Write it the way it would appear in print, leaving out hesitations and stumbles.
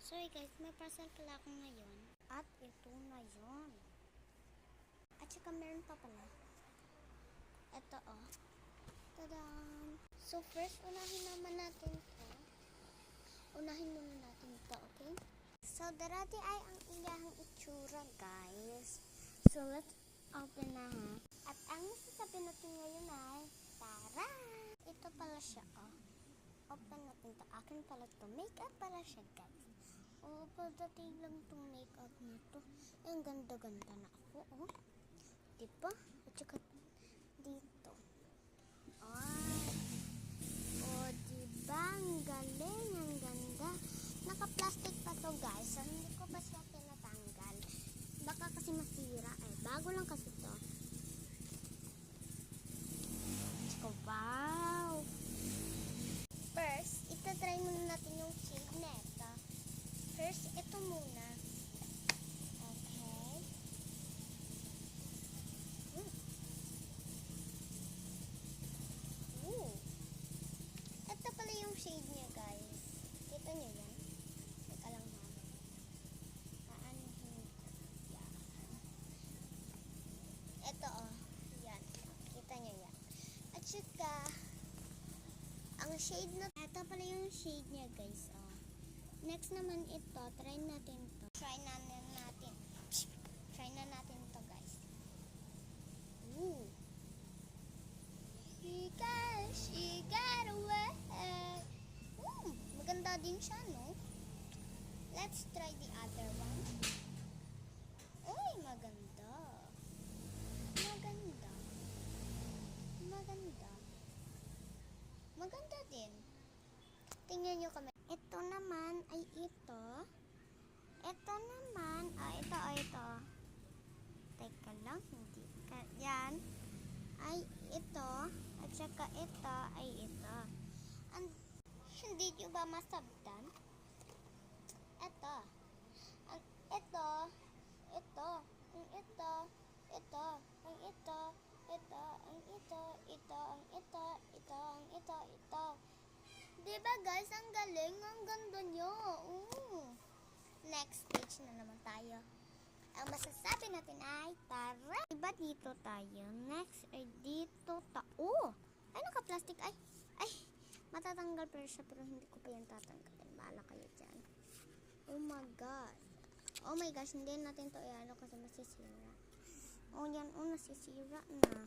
Sorry guys, may parcel pala ako ngayon. At ito na yun. At saka meron pa pala. Ito oh. Tadaan! So first, unahin naman natin to. Unahin muna natin to, okay? So darati ay ang iyahang itsura guys. So let's open na ha. At ang masasabi natin ngayon ay, tara! Ito pala siya oh. Open natin to. Akin pala to. Makeup pala siya guys. Oh, pagdating lang tong makeup na to. Ang ganda-ganda na ako, oh. Diba? At saka dito. Oh, diba? Ang galing. Ang ganda. Naka-plastic pa to, guys. So, hindi ko pa siya tinatanggal. Baka kasi masira. Eh, bago lang kasi to. So, wow! First, itatry muna natin yung shade na ito. First, ito muna. Okay. Ito pala yung shade niya, guys. Kita niyo yan? Teka lang ha. Paanohin ko? Yan. Ito oh. Yan. Kita niyo yan. At saka, ang shade na, ito pala yung shade niya, guys. Oh. Next naman ito, try natin to. Try na natin to, guys. Ooh. She got away. Maganda din siya, no? Let's try the other one. Uy, maganda. Maganda. Maganda. Maganda din. Tingnan nyo kami. Ito naman ay ito. Ito naman, ito. Teka lang, hindi. Yan. Ay ito. At saka ito ay ito. And, hindi nyo ba masabdan? Ito. Ang ito. Ito. Ang ito. Ito. Ang ito. Ito. Ang ito. Ito. Ang ito. Ito. Ang ito. Ito. Diba guys, ang galing, ang ganda nyo. Next page na naman tayo. Ang masasabi natin ay, tara! Diba dito tayo? Next ay dito ay naka-plastic. Ay, matatanggal pa siya pero hindi ko pa yan tatanggalin. Bahala kayo dyan. Oh my god. Oh my gosh, hindi natin to ano kasi masisira. Oh yan, nasisira na.